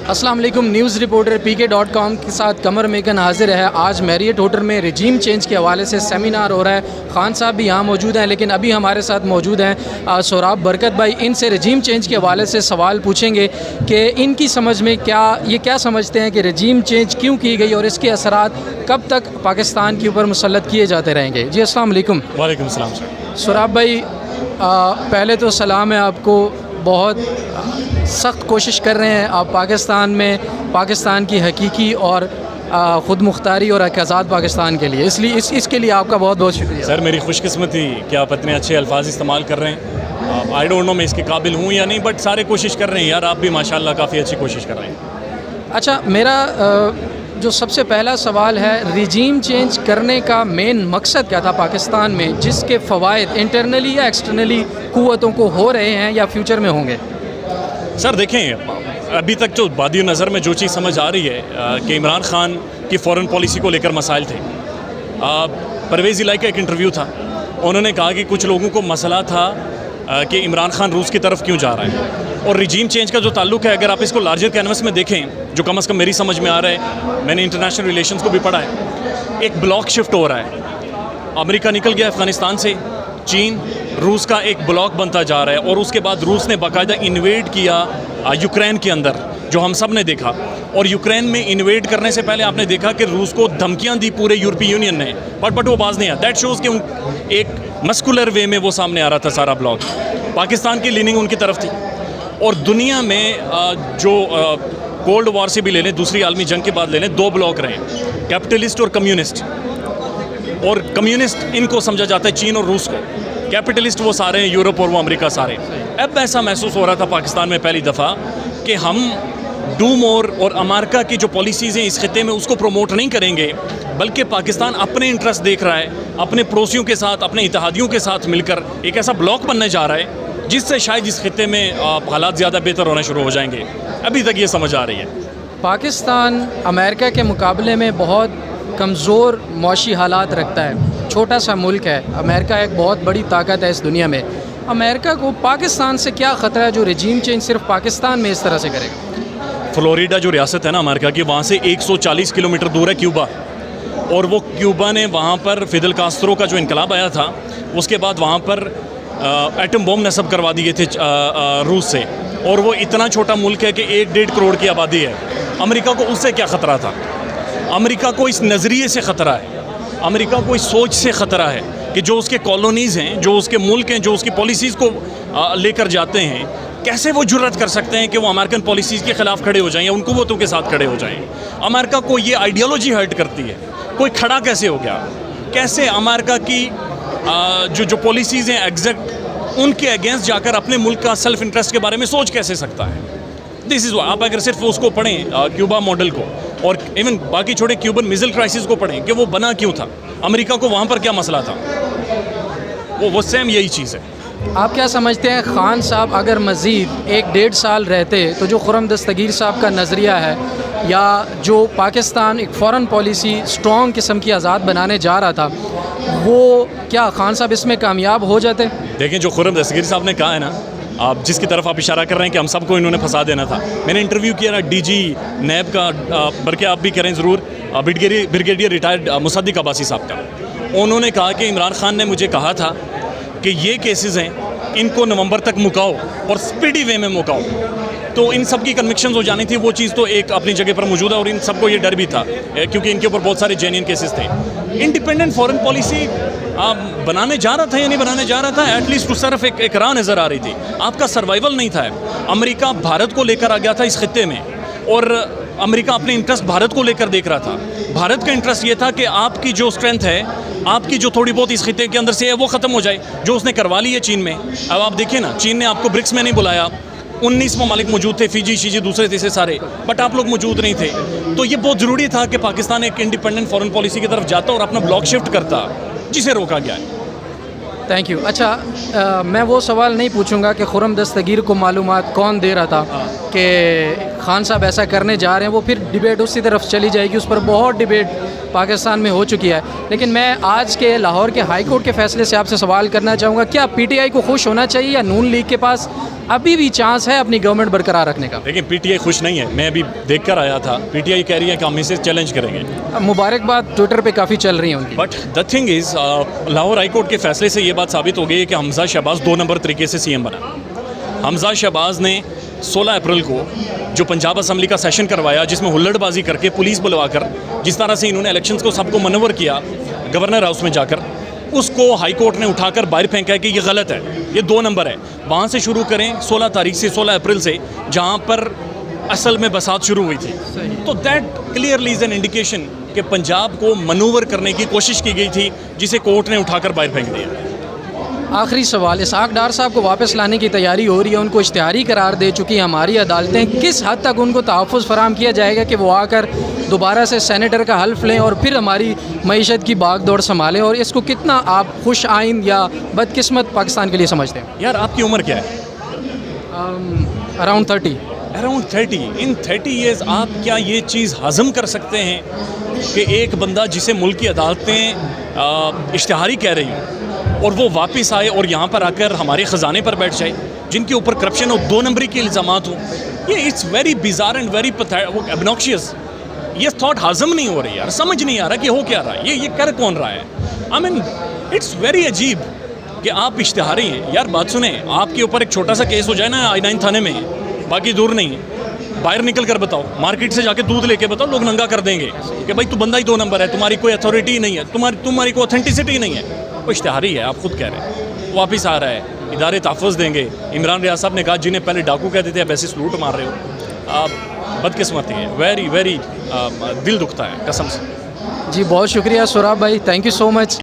السلام علیکم. News reporter PK.com کے ساتھ قمر میکن حاضر ہے. آج میریٹ ہوٹل میں رجیم چینج کے حوالے سے سیمینار ہو رہا ہے. خان صاحب بھی یہاں موجود ہیں, لیکن ابھی ہمارے ساتھ موجود ہیں سوراب برکت بھائی. ان سے رجیم چینج کے حوالے سے سوال پوچھیں گے کہ ان کی سمجھ میں کیا سمجھتے ہیں کہ رجیم چینج کیوں کی گئی اور اس کے اثرات کب تک پاکستان کے اوپر مسلط کیے جاتے رہیں گے. جی السلام علیکم. وعلیکم السلام سر. سوراب بھائی, پہلے تو سلام ہے آپ کو. بہت سخت کوشش کر رہے ہیں آپ پاکستان میں پاکستان کی حقیقی اور خود مختاری اور آزاد پاکستان کے لیے, اس لیے اس کے لیے آپ کا بہت بہت شکریہ. سر میری خوش قسمتی کہ آپ اتنے اچھے الفاظ استعمال کر رہے ہیں. آئی ڈونٹ نو میں اس کے قابل ہوں یا نہیں, بٹ سارے کوشش کر رہے ہیں یار. آپ بھی ماشاءاللہ کافی اچھی کوشش کر رہے ہیں. اچھا, میرا جو سب سے پہلا سوال ہے, رجیم چینج کرنے کا مین مقصد کیا تھا پاکستان میں, جس کے فوائد انٹرنلی یا ایکسٹرنلی قوتوں کو ہو رہے ہیں یا فیوچر میں ہوں گے؟ سر دیکھیں, ابھی تک جو بادی نظر میں جو چیز سمجھ آ رہی ہے کہ عمران خان کی فورن پالیسی کو لے کر مسائل تھے. پرویز الہی کا ایک انٹرویو تھا, انہوں نے کہا کہ کچھ لوگوں کو مسئلہ تھا کہ عمران خان روس کی طرف کیوں جا رہا ہے. اور رجیم چینج کا جو تعلق ہے, اگر آپ اس کو لارجر کینوس میں دیکھیں, جو کم از کم میری سمجھ میں آ رہا ہے, میں نے انٹرنیشنل ریلیشنز کو بھی پڑھا ہے, ایک بلاک شفٹ ہو رہا ہے. امریکہ نکل گیا افغانستان سے, چین روس کا ایک بلاک بنتا جا رہا ہے, اور اس کے بعد روس نے باقاعدہ انویڈ کیا یوکرین کے اندر, جو ہم سب نے دیکھا. اور یوکرین میں انویڈ کرنے سے پہلے آپ نے دیکھا کہ روس کو دھمکیاں دی پورے یورپی یونین نے, بٹ وہ باز نہیں آیا. دیٹ شوز کہ ایک مسکولر وے میں وہ سامنے آ رہا تھا سارا بلاک. پاکستان کی لیننگ ان کی طرف تھی. اور دنیا میں جو کولڈ وار سے بھی لے لیں, دوسری عالمی جنگ کے بعد لے لیں, دو بلاک رہے ہیں, کیپٹلسٹ اور کمیونسٹ. اور کمیونسٹ ان کو سمجھا جاتا ہے چین اور روس کو, کیپٹلسٹ وہ سارے ہیں یورپ اور وہ امریکہ سارے. اب ایسا محسوس ہو رہا تھا پاکستان میں پہلی دفعہ کہ ہم ڈو مور اور امریکہ کی جو پالیسیز ہیں اس خطے میں اس کو پروموٹ نہیں کریں گے, بلکہ پاکستان اپنے انٹرسٹ دیکھ رہا ہے, اپنے پڑوسیوں کے ساتھ, اپنے اتحادیوں کے ساتھ مل کر ایک ایسا بلاک بننے جا رہا ہے جس سے شاید اس خطے میں حالات زیادہ بہتر ہونا شروع ہو جائیں گے. ابھی تک یہ سمجھ آ رہی ہے. پاکستان امریکہ کے مقابلے میں بہت کمزور معاشی حالات رکھتا ہے, چھوٹا سا ملک ہے. امریکہ ایک بہت بڑی طاقت ہے اس دنیا میں. امریکہ کو پاکستان سے کیا خطرہ ہے جو رجیم چینج صرف پاکستان میں اس طرح سے کرے گا؟ فلوریڈا جو ریاست ہے نا امریکہ کی, وہاں سے 140 کلومیٹر دور ہے کیوبا, اور وہ کیوبا نے وہاں پر فیدل کاسترو کا جو انقلاب آیا تھا, اس کے بعد وہاں پر ایٹم بم نصب کروا دیے تھے روس سے. اور وہ اتنا چھوٹا ملک ہے کہ 1.5 کروڑ کی آبادی ہے. امریکہ کو اس سے کیا خطرہ تھا؟ امریکہ کو اس نظریے سے خطرہ ہے, امریکہ کو اس سوچ سے خطرہ ہے کہ جو اس کے کالونیز ہیں, جو اس کے ملک ہیں, جو اس کی پالیسیز کو لے کر جاتے ہیں, کیسے وہ جرأت کر سکتے ہیں کہ وہ امریکن پالیسیز کے خلاف کھڑے ہو جائیں یا ان قوتوں کے ساتھ کھڑے ہو جائیں. امریکہ کو یہ آئیڈیالوجی ہرٹ کرتی ہے. کوئی کھڑا کیسے ہو گیا؟ کیسے امریکہ کی جو پالیسیز ہیں ایگزیکٹ ان کے اگینسٹ جا کر اپنے ملک کا سیلف انٹرسٹ کے بارے میں سوچ کیسے سکتا ہے؟ دس از آپ اگر صرف اس کو پڑھیں کیوبا ماڈل کو, اور ایون باقی چھوٹے کیوبن میزل کرائسس کو پڑھیں کہ وہ بنا کیوں تھا, امریکہ کو وہاں پر کیا مسئلہ تھا, وہ سیم یہی چیز ہے. آپ کیا سمجھتے ہیں خان صاحب اگر مزید 1.5 سال رہتے تو جو خرم دستگیر صاحب کا نظریہ ہے, یا جو پاکستان ایک فورن پالیسی اسٹرانگ قسم کی آزاد بنانے جا رہا تھا, وہ کیا خان صاحب اس میں کامیاب ہو جاتے؟ دیکھیں جو خرم دستگیر صاحب نے کہا ہے نا, آپ جس کی طرف آپ اشارہ کر رہے ہیں کہ ہم سب کو انہوں نے پھنسا دینا تھا, میں نے انٹرویو کیا نا ڈی جی نیب کا, بلکہ آپ بھی کریں ضرور, بریگیڈیئر ریٹائرڈ مصدق عباسی صاحب کا. انہوں نے کہا کہ عمران خان نے مجھے کہا تھا کہ یہ کیسز ہیں ان کو نومبر تک مکاؤ اور اسپیڈی وے میں مکاؤ. تو ان سب کی کنوکشنز ہو جانی تھی, وہ چیز تو ایک اپنی جگہ پر موجود ہے, اور ان سب کو یہ ڈر بھی تھا کیونکہ ان کے اوپر بہت سارے جینین کیسز تھے. انڈیپینڈنٹ فورن پالیسی بنانے جا رہا تھا یا نہیں بنانے جا رہا تھا, ایٹ لیسٹ اس طرف ایک راہ نظر آ رہی تھی. آپ کا سروائیول نہیں تھا. امریکہ بھارت کو لے کر آ گیا تھا اس خطے میں, اور امریکہ اپنے انٹرسٹ بھارت کو لے کر دیکھ رہا تھا. بھارت کا انٹرسٹ یہ تھا کہ آپ کی جو اسٹرینتھ ہے, آپ کی جو تھوڑی بہت اس خطے کے اندر سے ہے, وہ ختم ہو جائے, جو اس نے کروا لی ہے چین میں. اب آپ دیکھیں نا, چین نے آپ کو برکس میں نہیں بلایا, 19 ممالک موجود تھے, فیجی شیجی دوسرے تیسرے سارے, بٹ آپ لوگ موجود نہیں تھے. تو یہ بہت ضروری تھا کہ پاکستان ایک انڈیپینڈنٹ فورن پالیسی کی طرف جاتا اور اپنا بلاک شفٹ کرتا, جسے روکا گیا ہے. Thank you. اچھا, میں وہ سوال نہیں پوچھوں گا کہ خرم دستگیر کو معلومات کون دے رہا تھا کہ خان صاحب ایسا کرنے جا رہے ہیں وہ پھر ڈبیٹ اسی طرف چلی جائے گی. اس پر بہت ڈبیٹ پاکستان میں ہو چکی ہے. لیکن میں آج کے لاہور کے ہائی کورٹ کے فیصلے سے آپ سے سوال کرنا چاہوں گا, کیا پی ٹی آئی کو خوش ہونا چاہیے یا نون لیگ کے پاس ابھی بھی چانس ہے اپنی گورنمنٹ برقرار رکھنے کا؟ لیکن پی ٹی آئی خوش نہیں ہے, میں ابھی دیکھ کر آیا تھا, پی ٹی آئی کہہ رہی ہے کہ ہم اسے چیلنج کریں گے. مبارکباد ٹویٹر پہ کافی چل رہی ہیں ان کی. But the thing is Lahore high court کے فیصلے سے یہ بات ثابت ہو گئی ہے کہ حمزہ شہباز 2 نمبر طریقے سے سی ایم بنا. حمزہ شہباز نے 16 اپریل کو جو پنجاب اسمبلی کا سیشن کروایا, جس میں ہلڑ بازی کر کے پولیس بلوا کر جس طرح سے انہوں نے الیکشنز کو سب کو منور کیا گورنر ہاؤس میں جا کر, اس کو ہائی کورٹ نے اٹھا کر باہر پھینکا ہے کہ یہ غلط ہے, یہ 2 نمبر ہے. وہاں سے شروع کریں 16 تاریخ سے 16 اپریل سے جہاں پر اصل میں بساط شروع ہوئی تھی. تو that clearly is an indication کہ پنجاب کو منور کرنے کی کوشش کی گئی تھی جسے کورٹ نے اٹھا کر باہر پھینک دیا. آخری سوال, اسحاق ڈار صاحب کو واپس لانے کی تیاری ہو رہی ہے, ان کو اشتہاری قرار دے چکی ہیں ہماری عدالتیں. کس حد تک ان کو تحفظ فراہم کیا جائے گا کہ وہ آ کر دوبارہ سے سینیٹر کا حلف لیں اور پھر ہماری معیشت کی باغ دوڑ سنبھالیں, اور اس کو کتنا آپ خوش آئند یا بدقسمت پاکستان کے لیے سمجھتے ہیں؟ یار آپ کی عمر کیا ہے؟ اراؤنڈ 30. اراؤنڈ 30. ان 30 ایئرز آپ کیا یہ چیز ہضم کر سکتے ہیں کہ ایک بندہ جسے ملک کی عدالتیں اشتہاری کہہ رہی ہیں اور وہ واپس آئے اور یہاں پر آ کر ہمارے خزانے پر بیٹھ جائے جن کے اوپر کرپشن اور 2 نمبری کے الزامات ہوں؟ یہ اٹس ویری بیزار اینڈ ویری ابنوکشیس. یہ تھاٹ ہضم نہیں ہو رہی یار, سمجھ نہیں آ رہا کہ ہو کیا رہا ہے, یہ کر کون رہا ہے. آئی مین اٹس ویری عجیب کہ آپ اشتہاری ہیں. یار بات سنیں, آپ کے اوپر ایک چھوٹا سا کیس ہو جائے نا I-9 تھانے میں, باقی دور نہیں, باہر نکل کر بتاؤ, مارکیٹ سے جا کے دودھ لے کے بتاؤ, لوگ ننگا کر دیں گے کہ بھائی تو بندہ ہی 2 نمبر ہے, تمہاری کوئی اتھارٹی نہیں ہے, تمہاری کوئی اتھینٹسٹی نہیں ہے. وہ اشتہاری ہے, آپ خود کہہ رہے ہیں. واپس آ رہا ہے, ادارے تحفظ دیں گے. عمران ریاض صاحب نے کہا جنہیں پہلے ڈاکو کہتے تھے اب ایسے سلوٹ مار رہے ہو. آپ بدقسمتی ہے, ویری ویری دل دکھتا ہے قسم سے. جی بہت شکریہ سوراب بھائی, تھینک یو سو مچ.